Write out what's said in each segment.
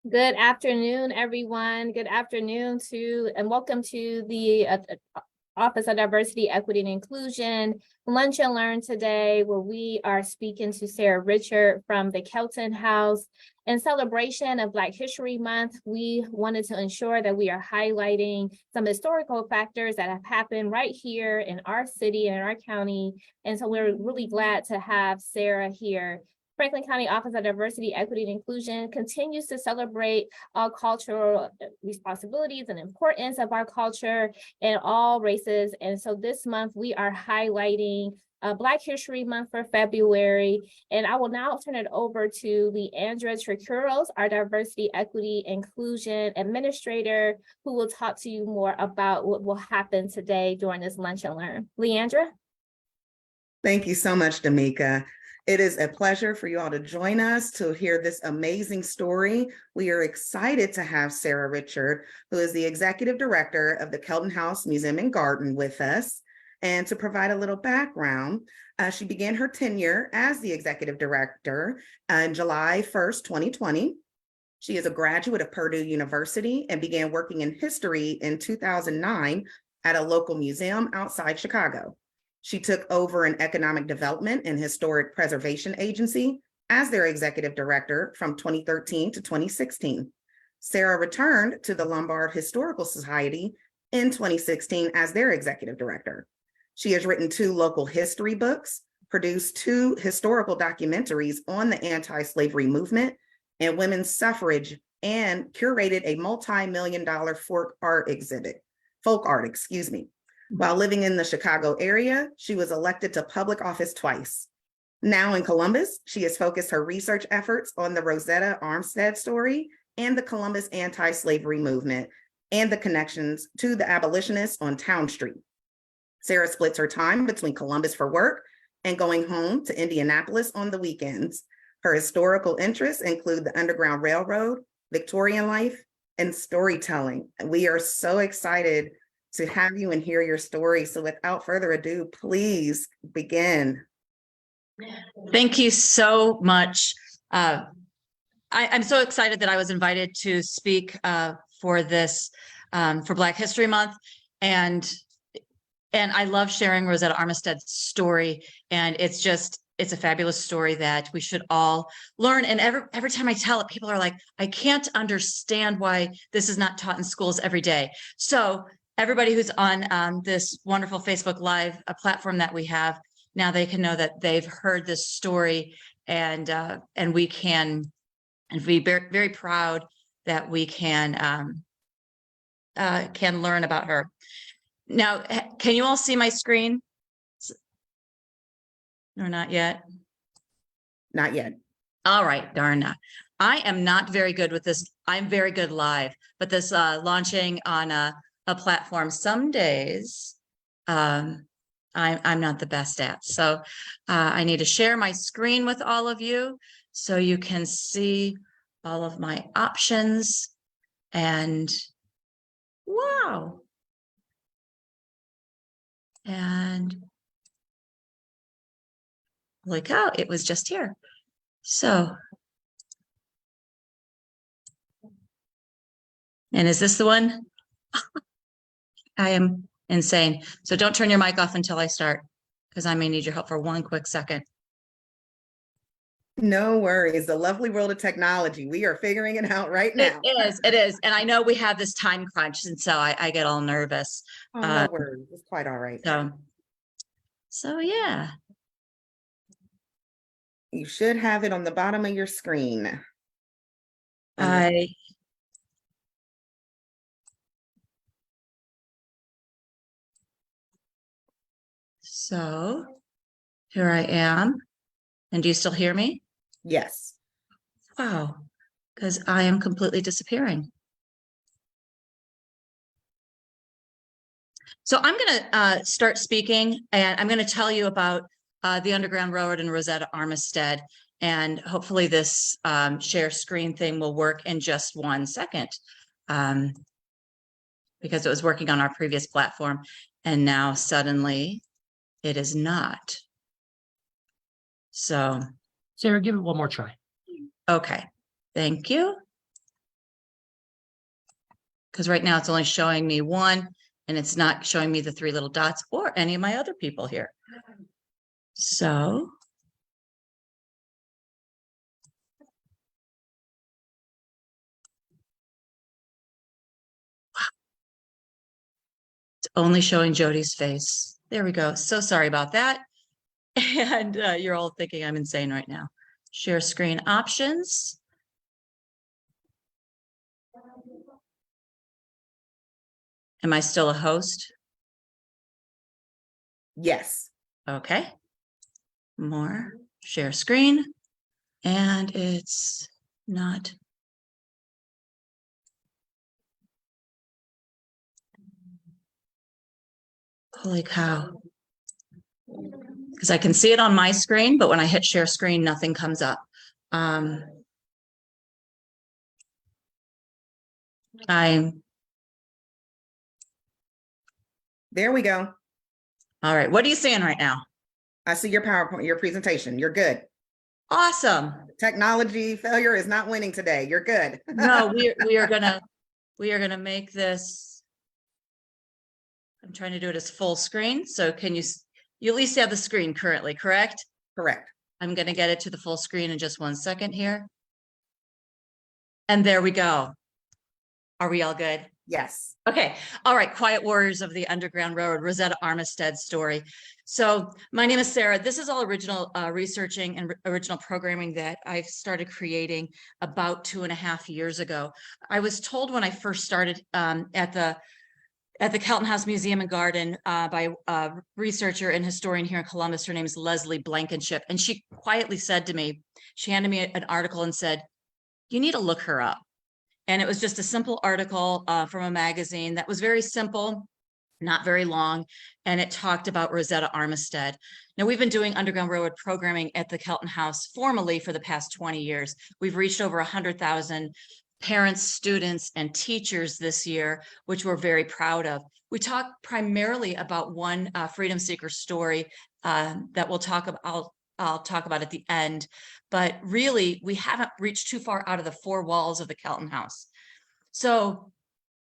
Good afternoon, everyone. Good afternoon and welcome to the Office of Diversity, Equity, and Inclusion Lunch and Learn today, where we are speaking to Sarah Richardt from the Kelton House. In celebration of Black History Month, we wanted to ensure that we are highlighting some historical factors that have happened right here in our city and in our county. And so we're really glad to have Sarah here. Franklin County Office of Diversity, Equity, and Inclusion continues to celebrate all cultural responsibilities and importance of our culture in all races. And so this month we are highlighting Black History Month for February. And I will now turn it over to Leandra Tricuros, our Diversity, Equity, Inclusion Administrator, who will talk to you more about what will happen today during this Lunch and Learn. Leandra? Thank you so much, Damika. It is a pleasure for you all to join us to hear this amazing story. We are excited to have Sarah Richardt, who is the Executive Director of the Kelton House Museum and Garden, with us. And to provide a little background, she began her tenure as the Executive Director on July 1st, 2020. She is a graduate of Purdue University and began working in history in 2009 at a local museum outside Chicago. She took over an economic development and historic preservation agency as their executive director from 2013 to 2016. Sarah returned to the Lombard Historical Society in 2016 as their executive director. She has written 2 local history books, produced 2 historical documentaries on the anti-slavery movement and women's suffrage, and curated a multi-million-dollar folk art, While living in the Chicago area, she was elected to public office twice. Now in Columbus, she has focused her research efforts on the Rosetta Armistead story and the Columbus anti-slavery movement and the connections to the abolitionists on Town Street. Sarah splits her time between Columbus for work and going home to Indianapolis on the weekends. Her historical interests include the Underground Railroad, Victorian life, and storytelling. We are so excited to have you and hear your story. So without further ado, please begin. Thank you so much. I'm so excited that I was invited to speak for this, for Black History Month. And I love sharing Rosetta Armistead's story. And it's a fabulous story that we should all learn. And every time I tell it, people are like, I can't understand why this is not taught in schools every day. So everybody who's on this wonderful Facebook Live platform that we have, now they can know that they've heard this story, and we can be very proud that we can learn about her. Now, can you all see my screen? Or not yet? Not yet. All right, darn. I am not very good with this. I'm very good live, but this launching on a platform some days I'm not the best at. So I need to share my screen with all of you so you can see all of my options. And wow. And holy cow, it was just here. So, and is this the one? I am insane. So don't turn your mic off until I start, because I may need your help for one quick second. No worries. The lovely world of technology. We are figuring it out right now. It is. And I know we have this time crunch, and so I get all nervous. Oh, no worries. It's quite all right. So yeah. You should have it on the bottom of your screen. So here I am. And do you still hear me? Yes. Wow, because I am completely disappearing. So I'm going to start speaking, and I'm going to tell you about the Underground Railroad and Rosetta Armistead. And hopefully this share screen thing will work in just 1 second, because it was working on our previous platform. And now suddenly it is not. So Sarah, give it one more try. Okay, thank you. because right now it's only showing me one, and it's not showing me the three little dots or any of my other people here. So it's only showing Jody's face. There we go. So sorry about that. And you're all thinking I'm insane right now. Share screen options. Am I still a host? Yes. Okay. More, share screen, and it's not. Holy cow. Because I can see it on my screen, but when I hit share screen, nothing comes up. There we go. All right. What are you seeing right now? I see your PowerPoint, your presentation. You're good. Awesome. Technology failure is not winning today. You're good. No, we are gonna make this. I'm trying to do it as full screen. So can you at least have the screen currently, correct? Correct. I'm gonna get it to the full screen in just 1 second here. And there we go. Are we all good? Yes. Okay. All right. Quiet Warriors of the Underground Railroad, Rosetta Armistead story. So my name is Sarah. This is all original researching and original programming that I started creating about 2.5 years ago. I was told when I first started at the Kelton House Museum and Garden by a researcher and historian here in Columbus. Her name is Leslie Blankenship. And she quietly said to me, she handed me an article and said, you need to look her up. And it was just a simple article from a magazine that was very simple, not very long, and it talked about Rosetta Armistead. Now, we've been doing Underground Railroad programming at the Kelton House formally for the past 20 years. We've reached over 100,000 parents, students, and teachers this year, which we're very proud of. We talk primarily about one freedom seeker story that we'll talk about. I'll talk about at the end, but really we haven't reached too far out of the four walls of the Kelton House. So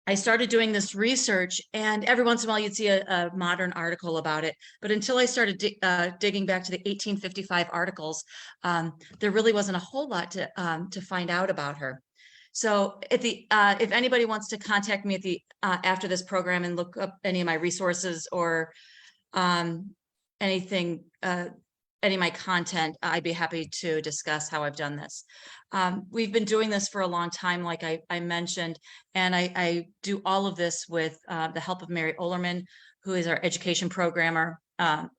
I started doing this research, and every once in a while you'd see a modern article about it. But until I started digging back to the 1855 articles, there really wasn't a whole lot to find out about her. So at the if anybody wants to contact me at the after this program and look up any of my resources or anything, any of my content, I'd be happy to discuss how I've done this. We've been doing this for a long time, like I mentioned, and I do all of this with the help of Mary Olerman, who is our education programmer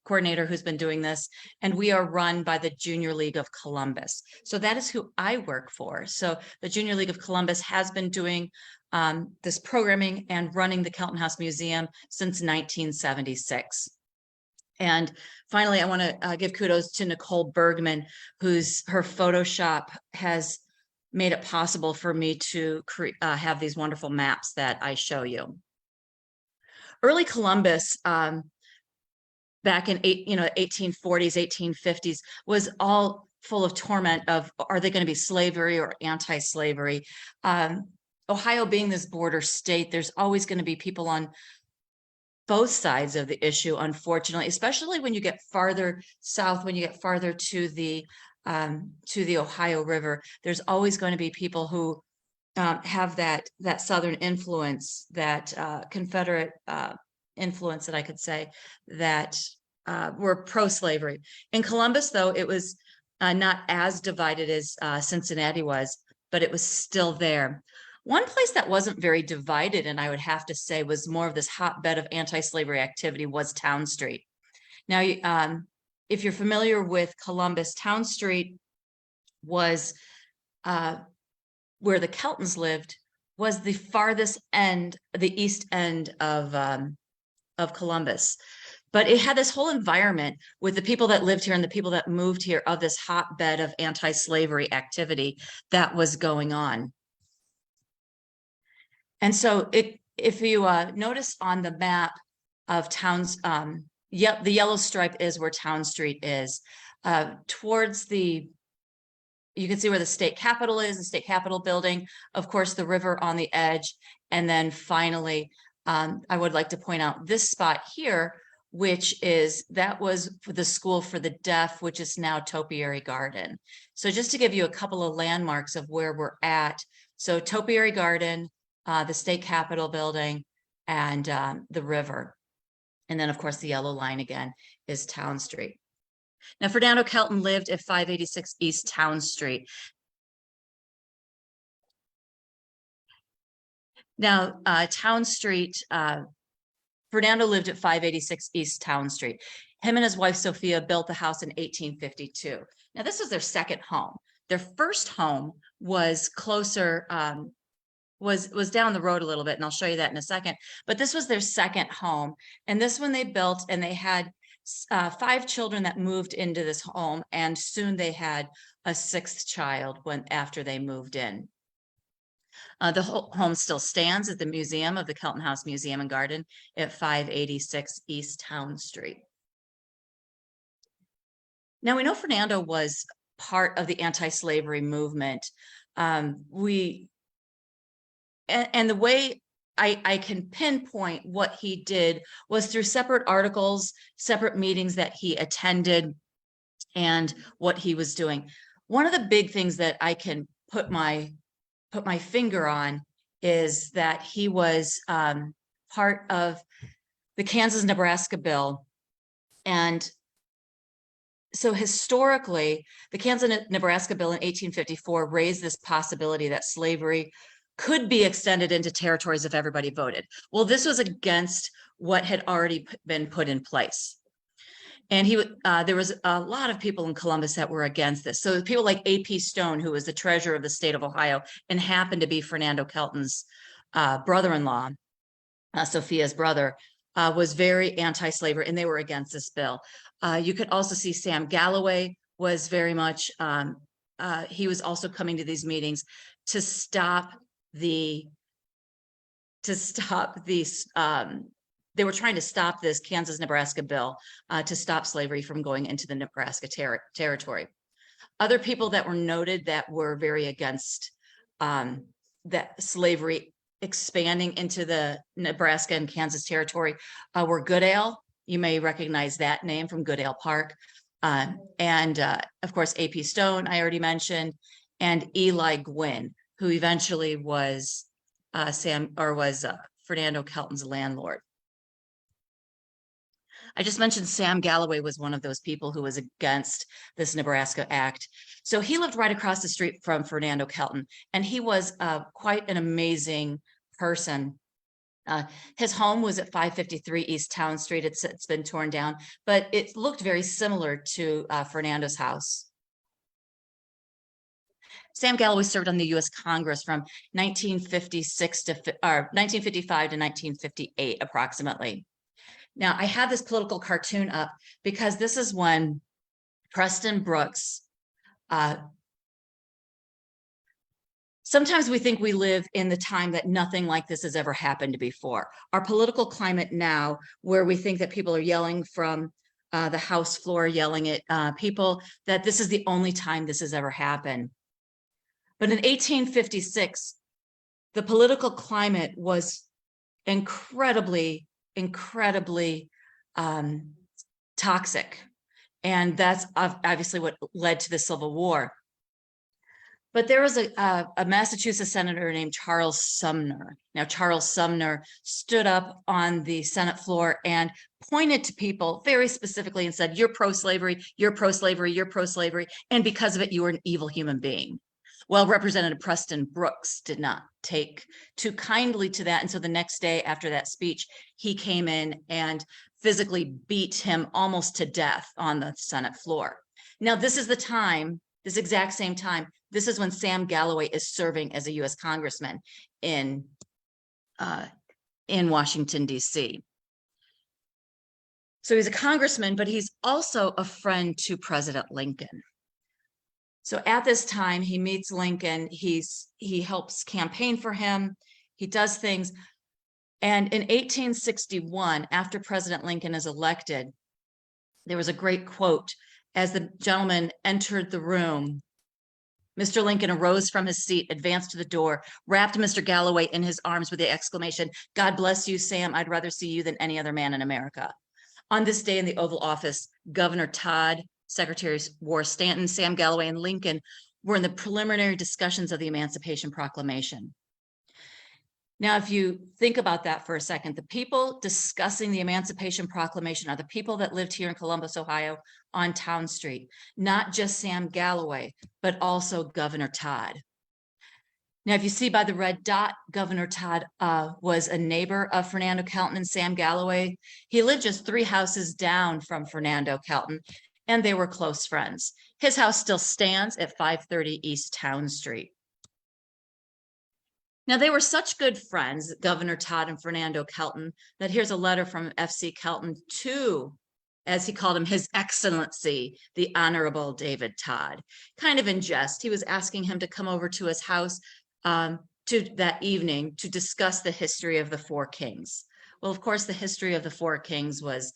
coordinator, who's been doing this, and we are run by the Junior League of Columbus. So that is who I work for. So the Junior League of Columbus has been doing this programming and running the Kelton House Museum since 1976. And finally, I want to give kudos to Nicole Bergman, her Photoshop has made it possible for me to have these wonderful maps that I show you. Early Columbus, back in 1840s, 1850s, was all full of torment of, are they going to be slavery or anti-slavery? Ohio being this border state, there's always going to be people on both sides of the issue, unfortunately, especially when you get farther south, when you get farther to the Ohio River. There's always going to be people who have that Southern influence, that Confederate influence, that I could say, that were pro-slavery. In Columbus, though, it was not as divided as Cincinnati was, but it was still there. One place that wasn't very divided, and I would have to say was more of this hotbed of anti-slavery activity, was Town Street. Now, if you're familiar with Columbus, Town Street was where the Keltons lived, was the farthest end, the east end of Columbus. But it had this whole environment with the people that lived here and the people that moved here of this hotbed of anti-slavery activity that was going on. And so if you notice on the map of towns, the yellow stripe is where Town Street is. Towards you can see where the state capitol is, the state capitol building, of course, the river on the edge, And then finally, I would like to point out this spot here, that was for the School for the Deaf, which is now Topiary Garden. So just to give you a couple of landmarks of where we're at. So Topiary Garden, the State Capitol building, and the river. And then of course the yellow line again is Town Street. Now Fernando Kelton lived at 586 East Town Street. Now Town Street, Fernando lived at 586 East Town Street. Him and his wife Sophia built the house in 1852. Now this was their second home. Their first home was closer, was down the road a little bit, and I'll show you that in a second. But this was their second home, and this one they built, and they had 5 children that moved into this home, and soon they had a 6th child after they moved in. The home still stands at the museum of the Kelton House Museum and Garden at 586 East Town Street. Now we know Fernando was part of the anti-slavery movement. And the way I can pinpoint what he did was through separate articles, separate meetings that he attended, and what he was doing. One of the big things that I can put my finger on is that he was part of the Kansas-Nebraska bill. And so historically, the Kansas-Nebraska bill in 1854 raised this possibility that slavery could be extended into territories if everybody voted. Well, this was against what had already been put in place. And there was a lot of people in Columbus that were against this. So people like A.P. Stone, who was the treasurer of the state of Ohio and happened to be Fernando Kelton's brother-in-law, Sophia's brother, was very anti-slavery, and they were against this bill. You could also see Sam Galloway was very much, he was also coming to these meetings to stop these, they were trying to stop this Kansas-Nebraska bill to stop slavery from going into the Nebraska territory. Other people that were noted that were very against that slavery expanding into the Nebraska and Kansas territory were Goodale. You may recognize that name from Goodale Park. And of course, A.P. Stone, I already mentioned, and Eli Gwynn, who eventually was Fernando Kelton's landlord. I just mentioned Sam Galloway was one of those people who was against this Nebraska Act. So he lived right across the street from Fernando Kelton, and he was quite an amazing person. His home was at 553 East Town Street. It's been torn down, but it looked very similar to Fernando's house. Sam Galloway served on the U.S. Congress from 1955 to 1958, approximately. Now, I have this political cartoon up because this is when Preston Brooks, sometimes we think we live in the time that nothing like this has ever happened before. Our political climate now, where we think that people are yelling from the House floor, yelling at people, that this is the only time this has ever happened. But in 1856, the political climate was incredibly toxic. And that's obviously what led to the Civil War. But there was a Massachusetts senator named Charles Sumner. Now, Charles Sumner stood up on the Senate floor and pointed to people very specifically and said, "You're pro-slavery, you're pro-slavery, you're pro-slavery, and because of it, you are an evil human being." Well, Representative Preston Brooks did not take too kindly to that. And so the next day after that speech, he came in and physically beat him almost to death on the Senate floor. Now, this is the time, this exact same time, this is when Sam Galloway is serving as a U.S. congressman in Washington, D.C. So he's a congressman, but he's also a friend to President Lincoln. So at this time, he meets Lincoln, he helps campaign for him, he does things. And in 1861, after President Lincoln is elected, there was a great quote as the gentleman entered the room. Mr. Lincoln arose from his seat, advanced to the door, wrapped Mr. Galloway in his arms with the exclamation, "God bless you, Sam. I'd rather see you than any other man in America." On this day in the Oval Office, Governor Todd, Secretary War Stanton, Sam Galloway, and Lincoln were in the preliminary discussions of the Emancipation Proclamation. Now, if you think about that for a second, the people discussing the Emancipation Proclamation are the people that lived here in Columbus, Ohio, on Town Street, not just Sam Galloway, but also Governor Todd. Now, if you see by the red dot, Governor Todd was a neighbor of Fernando Kelton and Sam Galloway. He lived just 3 houses down from Fernando Kelton, and they were close friends. His house still stands at 530 East Town Street. Now, they were such good friends, Governor Todd and Fernando Kelton, that here's a letter from F.C. Kelton to, as he called him, His Excellency, the Honorable David Todd. Kind of in jest, he was asking him to come over to his house to that evening to discuss the history of the 4 kings. Well, of course, the history of the 4 kings was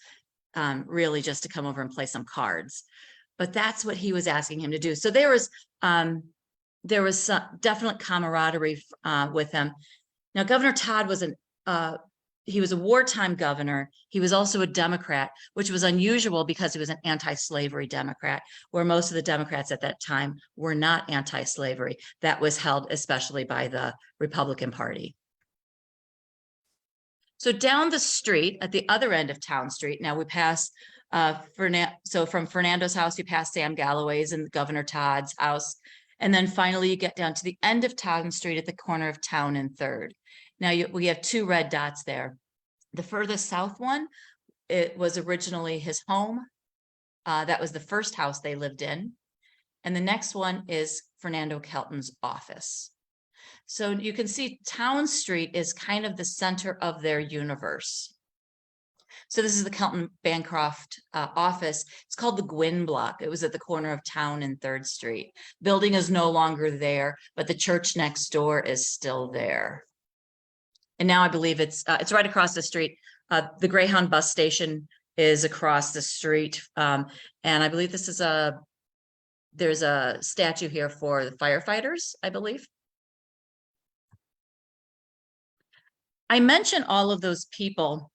really just to come over and play some cards. But that's what he was asking him to do. So there was some definite camaraderie with him. Now, Governor Todd was he was a wartime governor. He was also a Democrat, which was unusual because he was an anti-slavery Democrat, where most of the Democrats at that time were not anti-slavery. That was held especially by the Republican Party. So down the street at the other end of Town Street, now we pass so from Fernando's house, you pass Sam Galloway's and Governor Todd's house. And then finally, you get down to the end of Town Street at the corner of Town and 3rd. Now, we have 2 red dots there. The furthest south one, it was originally his home. That was the first house they lived in. And the next one is Fernando Kelton's office. So you can see Town Street is kind of the center of their universe. So this is the Kelton Bancroft office. It's called the Gwynn Block. It was at the corner of Town and 3rd Street. Building is no longer there, but the church next door is still there. And now I believe it's right across the street. The Greyhound bus station is across the street. And I believe this is there's a statue here for the firefighters, I believe. I mention all of those people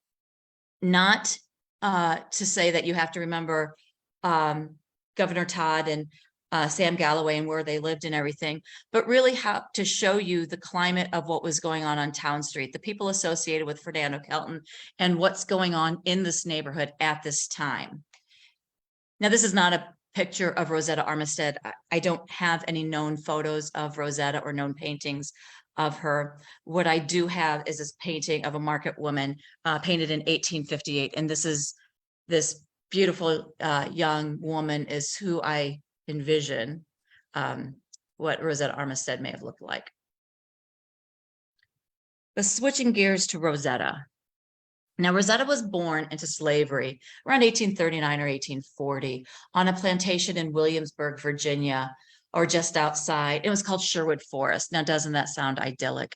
not to say that you have to remember Governor Todd and Sam Galloway and where they lived and everything, but really how to show you the climate of what was going on Town Street, the people associated with Fernando Kelton, and what's going on in this neighborhood at this time. Now, this is not a picture of Rosetta Armistead. I don't have any known photos of Rosetta or known paintings of her. What I do have is this painting of a market woman painted in 1858. And this beautiful young woman is who I envision what Rosetta Armistead may have looked like. But switching gears to Rosetta. Now, Rosetta was born into slavery around 1839 or 1840 on a plantation in Williamsburg, Virginia, or just outside. It was called Sherwood Forest. Now, doesn't that sound idyllic?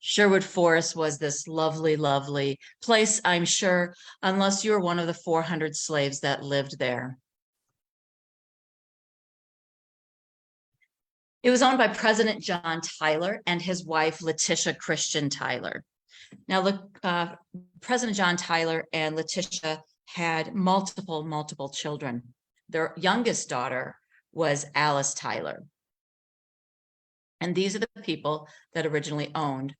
Sherwood Forest was this lovely, lovely place, I'm sure, unless you were one of the 400 slaves that lived there. It was owned by President John Tyler and his wife, Letitia Christian Tyler. Now, look, President John Tyler and Letitia had multiple children. Their youngest daughter was Alice Tyler. And these are the people that originally owned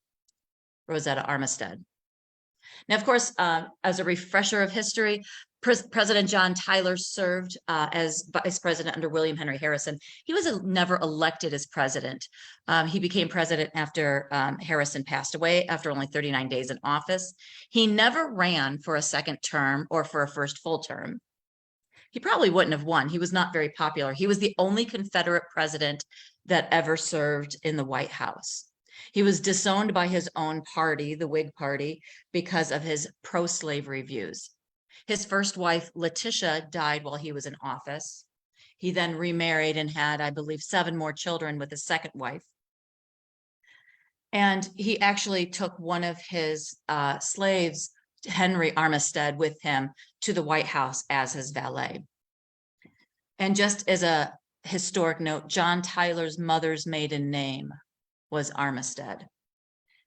Rosetta Armistead. Now, of course, as a refresher of history, President John Tyler served as vice president under William Henry Harrison. He was never elected as president. He became president after Harrison passed away after only 39 days in office. He never ran for a second term or for a first full term. He probably wouldn't have won. He was not very popular. He was the only Confederate president that ever served in the White House. He was disowned by his own party, the Whig Party, because of his pro-slavery views. His first wife, Letitia, died while he was in office. He then remarried and had, I believe, 7 more children with his second wife. And he actually took one of his slaves, Henry Armistead, with him to the White House as his valet. And just as a historic note, John Tyler's mother's maiden name was Armistead.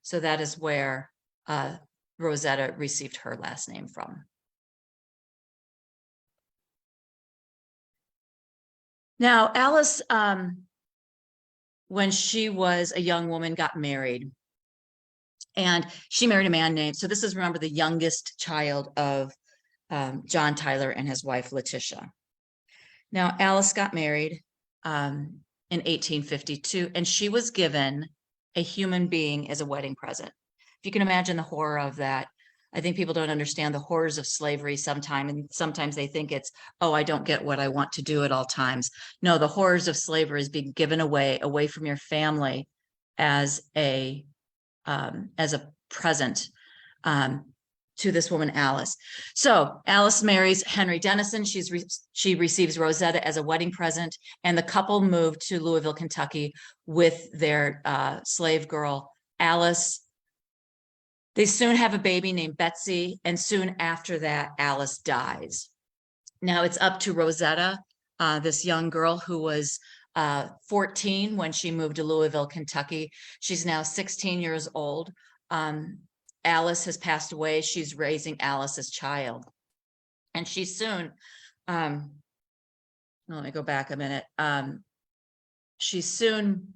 So that is where Rosetta received her last name from. Now, Alice, when she was a young woman, got married. And she married a man named, so this is, remember, the youngest child of John Tyler and his wife, Letitia. Now, Alice got married in 1852, and she was given a human being as a wedding present. If you can imagine the horror of that. I think people don't understand the horrors of slavery sometimes, and sometimes they think it's, oh, I don't get what I want to do at all times. No, the horrors of slavery is being given away from your family as a present to this woman, Alice. So Alice marries Henry Dennison. She receives Rosetta as a wedding present, and the couple moved to Louisville, Kentucky with their slave girl, Alice. They soon have a baby named Betsy, and soon after that, Alice dies. Now it's up to Rosetta, this young girl who was 14 when she moved to Louisville, Kentucky. She's now 16 years old. Alice has passed away. She's raising Alice's child. And she soon, let me go back a minute. She soon,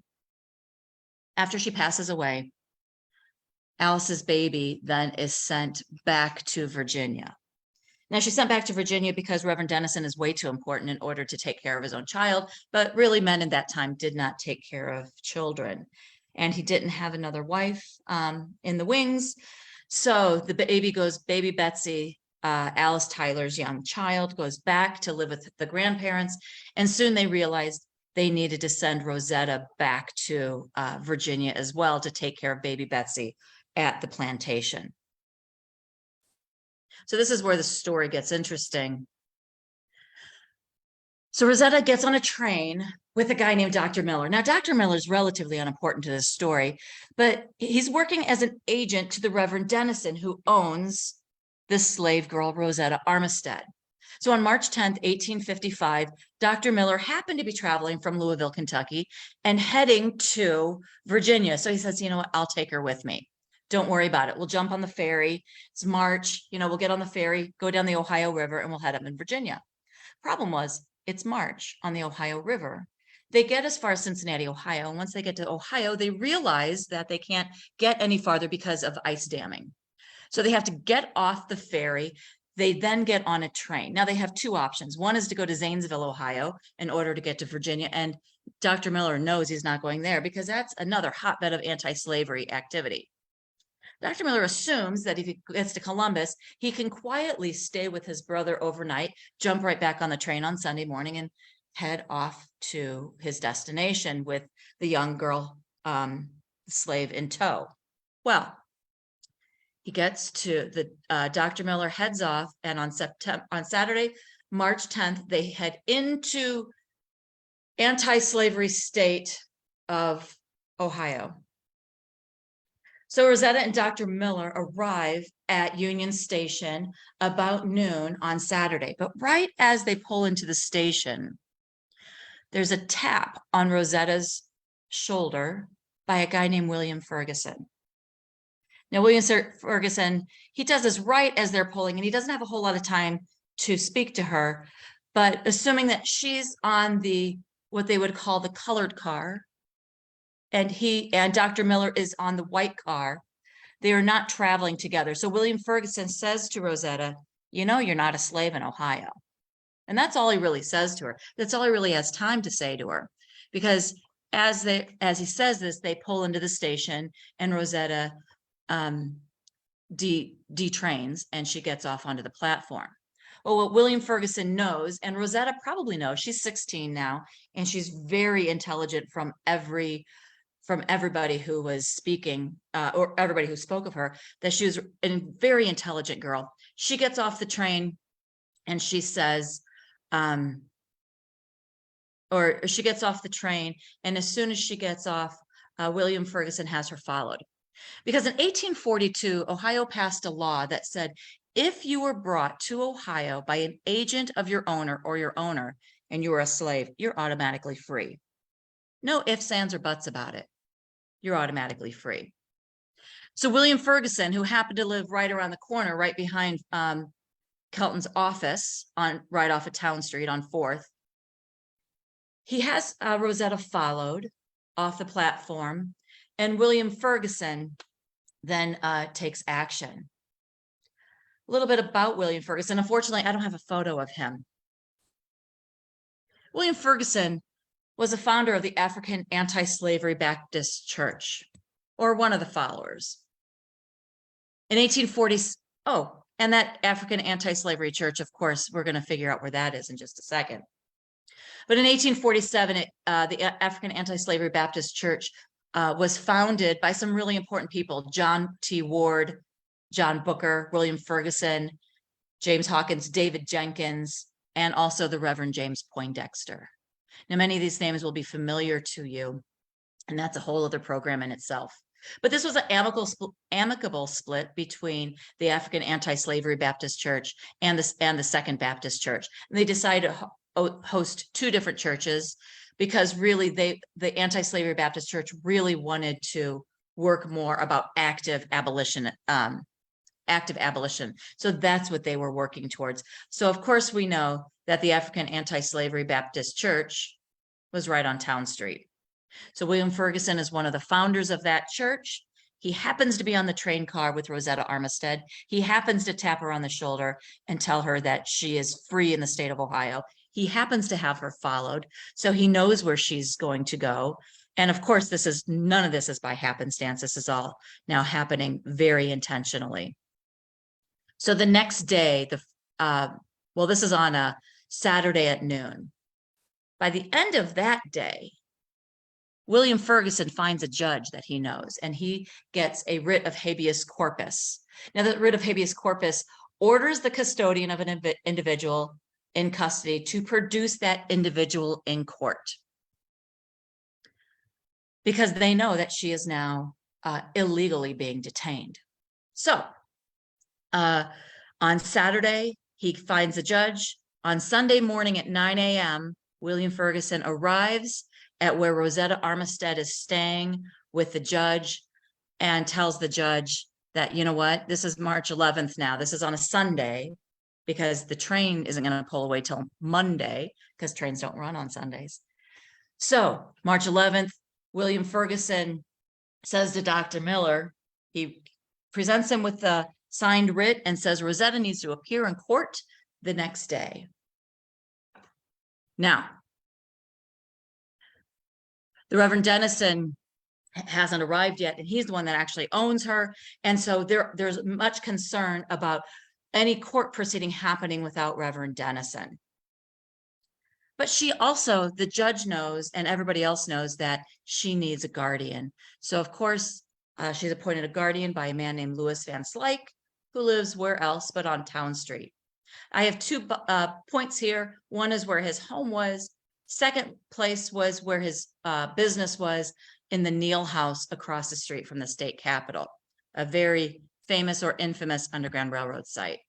after she passes away, Alice's baby then is sent back to Virginia. Now, she's sent back to Virginia because Reverend Dennison is way too important in order to take care of his own child, but really men in that time did not take care of children. And he didn't have another wife in the wings. So the baby Betsy, Alice Tyler's young child, goes back to live with the grandparents. And soon they realized they needed to send Rosetta back to Virginia as well to take care of baby Betsy at the plantation. So this is where the story gets interesting. So Rosetta gets on a train with a guy named Dr. Miller. Now, Dr. Miller is relatively unimportant to this story, but he's working as an agent to the Reverend Dennison, who owns this slave girl, Rosetta Armistead. So on March 10th, 1855, Dr. Miller happened to be traveling from Louisville, Kentucky, and heading to Virginia. So he says, you know what, I'll take her with me. Don't worry about it. We'll jump on the ferry. It's March, we'll get on the ferry, go down the Ohio River, and we'll head up in Virginia. Problem was, it's March on the Ohio River. They get as far as Cincinnati, Ohio. And once they get to Ohio, they realize that they can't get any farther because of ice damming. So they have to get off the ferry. They then get on a train. Now they have two options. One is to go to Zanesville, Ohio, in order to get to Virginia. And Dr. Miller knows he's not going there because that's another hotbed of anti-slavery activity. Dr. Miller assumes that if he gets to Columbus, he can quietly stay with his brother overnight, jump right back on the train on Sunday morning, and head off to his destination with the young girl slave in tow. Well, he gets to the Dr. Miller heads off, and on Saturday, March 10th, they head into anti-slavery state of Ohio. So Rosetta and Dr. Miller arrive at Union Station about noon on Saturday. But right as they pull into the station, there's a tap on Rosetta's shoulder by a guy named William Ferguson. Now, William Ferguson, he does this right as they're pulling, and he doesn't have a whole lot of time to speak to her. But assuming that she's on what they would call the colored car, and Dr. Miller is on the white car, they are not traveling together. So William Ferguson says to Rosetta, you're not a slave in Ohio. And that's all he really says to her. That's all he really has time to say to her. Because as he says this, they pull into the station, and Rosetta detrains, and she gets off onto the platform. Well, what William Ferguson knows, and Rosetta probably knows, she's 16 now, and she's very intelligent from everybody who was speaking, or everybody who spoke of her, that she was a very intelligent girl. She gets off the train, and she says, she gets off the train, and as soon as she gets off, William Ferguson has her followed. Because in 1842, Ohio passed a law that said, if you were brought to Ohio by an agent of your owner or your owner, and you were a slave, you're automatically free. No ifs, ands, or buts about it. You're automatically free. So William Ferguson, who happened to live right around the corner, right behind Kelton's office right off of Town Street on 4th, he has Rosetta followed off the platform, and William Ferguson then takes action. A little bit about William Ferguson. Unfortunately, I don't have a photo of him. William Ferguson was a founder of the African Anti-Slavery Baptist Church, or one of the followers. In 1840, and that African Anti-Slavery Church, of course, we're going to figure out where that is in just a second. But in 1847, the African Anti-Slavery Baptist Church was founded by some really important people: John T. Ward, John Booker, William Ferguson, James Hawkins, David Jenkins, and also the Reverend James Poindexter. Now, many of these names will be familiar to you, and that's a whole other program in itself. But this was an amicable split between the African Anti-Slavery Baptist Church and the Second Baptist Church. And they decided to host two different churches because really the Anti-Slavery Baptist Church really wanted to work more about active abolition. So that's what they were working towards. So of course we know that the African Anti-Slavery Baptist Church was right on Town Street. So William Ferguson is one of the founders of that church. He happens to be on the train car with Rosetta Armistead. He happens to tap her on the shoulder and tell her that she is free in the state of Ohio. He happens to have her followed, so he knows where she's going to go. And of course, none of this is by happenstance. This is all now happening very intentionally. So the next day, this is on a Saturday at noon. By the end of that day, William Ferguson finds a judge that he knows, and he gets a writ of habeas corpus. Now, the writ of habeas corpus orders the custodian of an individual in custody to produce that individual in court, because they know that she is now illegally being detained. So on Saturday, he finds a judge. On Sunday morning at 9 a.m., William Ferguson arrives at where Rosetta Armistead is staying with the judge and tells the judge that, you know what, this is March 11th now. This is on a Sunday because the train isn't going to pull away till Monday because trains don't run on Sundays. So March 11th, William Ferguson says to Dr. Miller, he presents him with the signed writ and says Rosetta needs to appear in court the next day. Now, the Reverend Dennison hasn't arrived yet, and he's the one that actually owns her. And so there's much concern about any court proceeding happening without Reverend Dennison. But the judge knows, and everybody else knows, that she needs a guardian. So of course, she's appointed a guardian by a man named Louis Van Slyke, who lives where else but on Town Street. I have 2 points here. One is where his home was. Second place was where his business was, in the Neal House across the street from the state capitol, a very famous or infamous Underground Railroad site.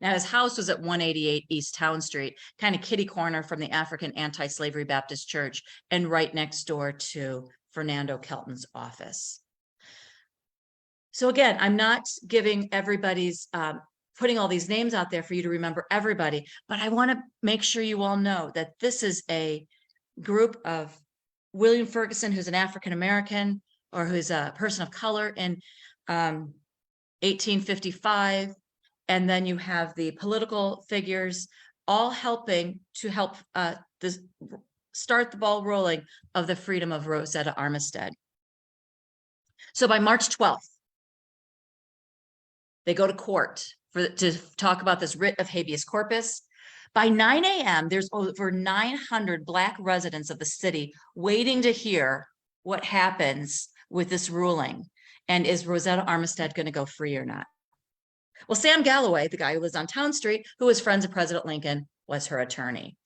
Now, his house was at 188 East Town Street, kind of kitty corner from the African Anti-Slavery Baptist Church, and right next door to Fernando Kelton's office. So again, I'm not giving everybody's, putting all these names out there for you to remember everybody, but I want to make sure you all know that this is a group of William Ferguson, who's an African-American or who's a person of color in 1855. And then you have the political figures all helping to help start the ball rolling of the freedom of Rosetta Armistead. So by March 12th, they go to court to talk about this writ of habeas corpus. By 9 a.m., there's over 900 Black residents of the city waiting to hear what happens with this ruling. And is Rosetta Armistead going to go free or not? Well, Sam Galloway, the guy who lives on Town Street, who was friends of President Lincoln, was her attorney.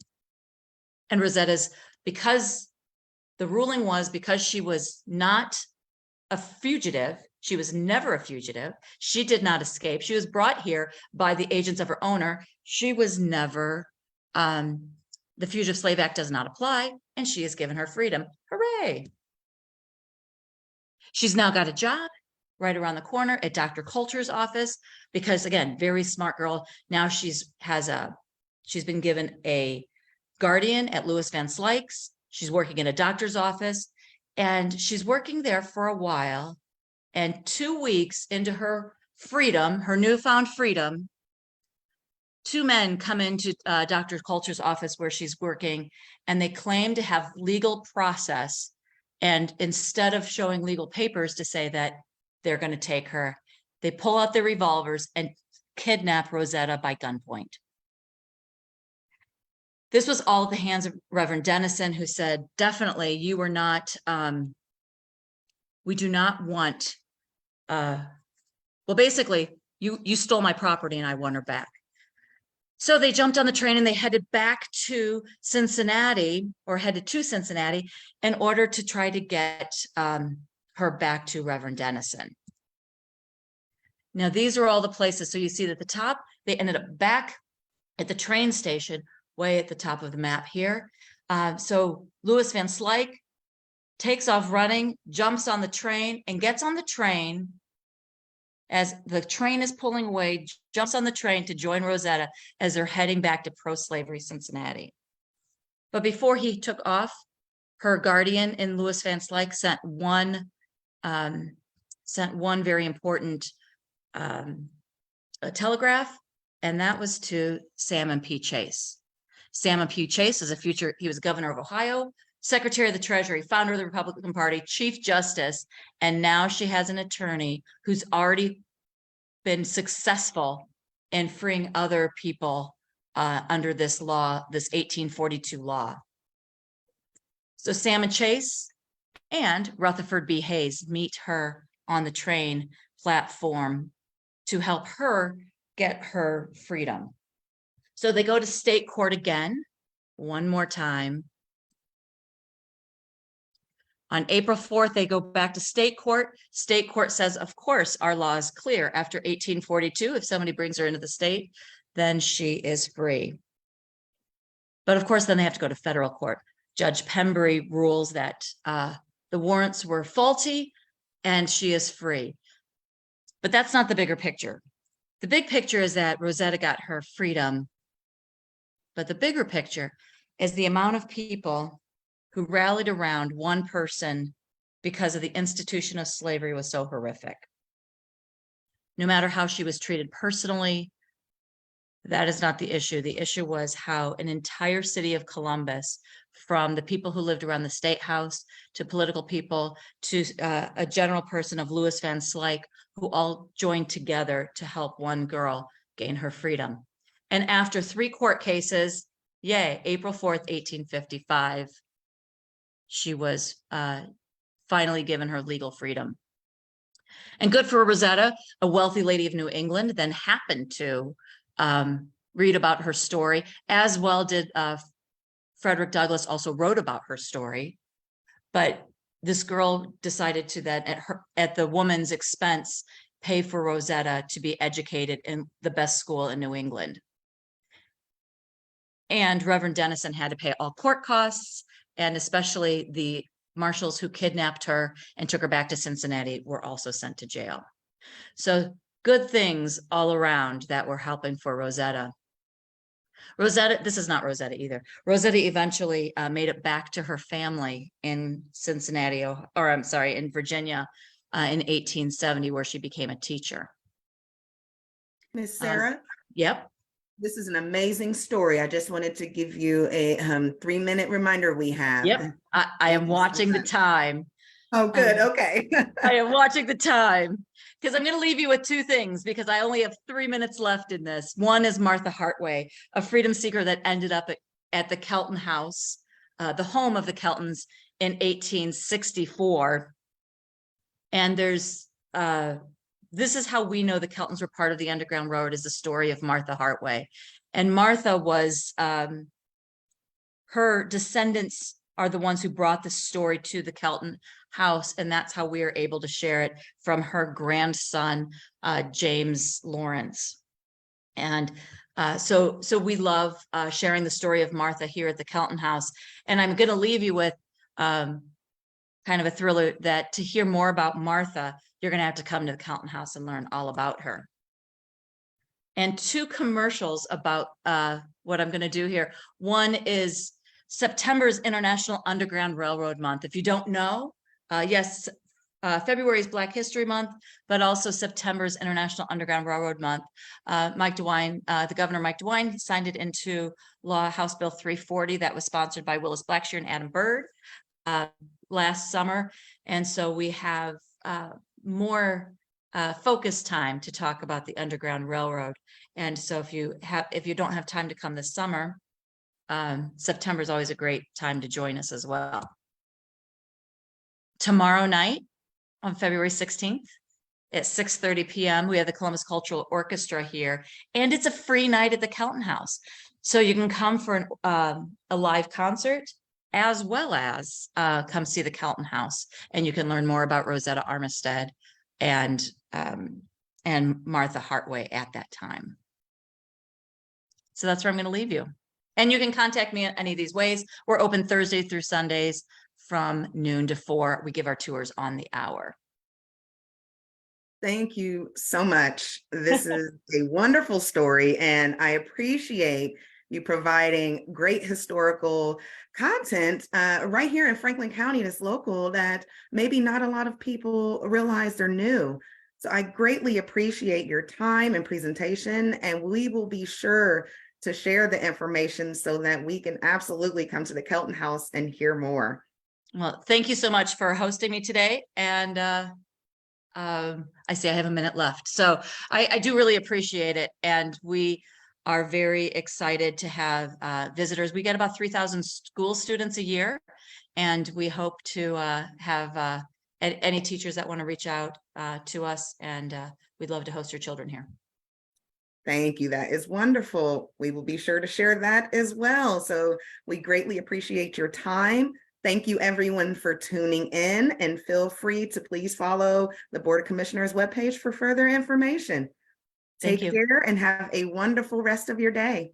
And Rosetta's, because the ruling was because she was not a fugitive, she was never a fugitive, she did not escape, she was brought here by the agents of her owner, she was never the Fugitive Slave Act does not apply, and she is given her freedom. Hooray! She's now got a job right around the corner at Dr. Coulter's office because, again, very smart girl. Now she's been given a guardian at Louis Van Slyke's. She's working in a doctor's office, and she's working there for a while. And 2 weeks into her freedom, her newfound freedom, 2 men come into Dr. Coulter's office where she's working, and they claim to have legal process. And instead of showing legal papers to say that they're going to take her, they pull out their revolvers and kidnap Rosetta by gunpoint. This was all at the hands of Reverend Dennison, who said, definitely, you were not, we do not want, well, basically, you stole my property and I want her back. So they jumped on the train and they headed back to Cincinnati, or headed to Cincinnati, in order to try to get her back to Reverend Dennison. Now, these are all the places. So you see that at the top, they ended up back at the train station, way at the top of the map here. So Louis Van Slyke takes off running, jumps on the train, and gets on the train as the train is pulling away, jumps on the train to join Rosetta as they're heading back to pro-slavery Cincinnati. But before he took off, her guardian in Louis Van Slyke sent one very important telegraph, and that was to Salmon P. Chase. Salmon P. Chase is he was governor of Ohio, Secretary of the Treasury, founder of the Republican Party, Chief Justice, and now she has an attorney who's already been successful in freeing other people under this law, this 1842 law. So Salmon Chase and Rutherford B. Hayes meet her on the train platform to help her get her freedom. So they go to state court again, one more time. On April 4th, they go back to state court. State court says, of course, our law is clear. After 1842, if somebody brings her into the state, then she is free. But of course, then they have to go to federal court. Judge Pembury rules that the warrants were faulty and she is free. But that's not the bigger picture. The big picture is that Rosetta got her freedom. But the bigger picture is the amount of people who rallied around one person because of the institution of slavery was so horrific. No matter how she was treated personally, that is not the issue. The issue was how an entire city of Columbus, from the people who lived around the State House to political people to a general person of Louis Van Slyke, who all joined together to help one girl gain her freedom. And after 3 court cases, yay, April 4th, 1855, she was finally given her legal freedom. And good for Rosetta, a wealthy lady of New England, then happened to read about her story, as well did Frederick Douglass also wrote about her story. But this girl decided to then, at the woman's expense, pay for Rosetta to be educated in the best school in New England. And Reverend Dennison had to pay all court costs, and especially the marshals who kidnapped her and took her back to Cincinnati were also sent to jail. So good things all around that were helping for Rosetta. Rosetta, this is not Rosetta either. Rosetta eventually made it back to her family in Cincinnati, or I'm sorry, in Virginia in 1870, where she became a teacher. Miss Sarah? Yep. This is an amazing story. I just wanted to give you a 3-minute reminder we have. Yep. I am watching the time. Oh, good. Okay. I am watching the time because I'm going to leave you with 2 things because I only have 3 minutes left in this. One is Martha Hartway, a freedom seeker that ended up at the Kelton house, the home of the Keltons in 1864. And there's, this is how we know the Keltons were part of the Underground Railroad, is the story of Martha Hartway. And Martha was, her descendants are the ones who brought the story to the Kelton house. And that's how we are able to share it from her grandson, James Lawrence. And So we love sharing the story of Martha here at the Kelton House. And I'm going to leave you with kind of a thriller that to hear more about Martha, you're going to have to come to the Kelton House and learn all about her. And 2 commercials about what I'm going to do here. One is September's International Underground Railroad Month. If you don't know, yes, February is Black History Month, but also September's International Underground Railroad Month. Mike DeWine, the Governor Mike DeWine, signed it into law, House Bill 340, that was sponsored by Willis Blackshear and Adam Byrd last summer. And so we have more focused time to talk about the Underground Railroad. And so if you don't have time to come this summer, September is always a great time to join us as well. Tomorrow night on February 16th at 6:30 p.m., we have the Columbus Cultural Orchestra here, and it's a free night at the Kelton House. So you can come for a live concert as well as come see the Kelton House, and you can learn more about Rosetta Armistead and Martha Hartway at that time. So that's where I'm going to leave you. And you can contact me in any of these ways. We're open Thursday through Sundays from noon to 4. We give our tours on the hour. Thank you so much. This is a wonderful story, and I appreciate you providing great historical content right here in Franklin County that's local that maybe not a lot of people realize or knew. So I greatly appreciate your time and presentation, and we will be sure to share the information so that we can absolutely come to the Kelton House and hear more. Well, thank you so much for hosting me today. And I see I have a minute left. So I do really appreciate it. And we are very excited to have visitors. We get about 3,000 school students a year. And we hope to have any teachers that want to reach out to us. And we'd love to host your children here. Thank you. That is wonderful. We will be sure to share that as well. So we greatly appreciate your time. Thank you, everyone, for tuning in, and feel free to please follow the Board of Commissioners webpage for further information. Take care and have a wonderful rest of your day.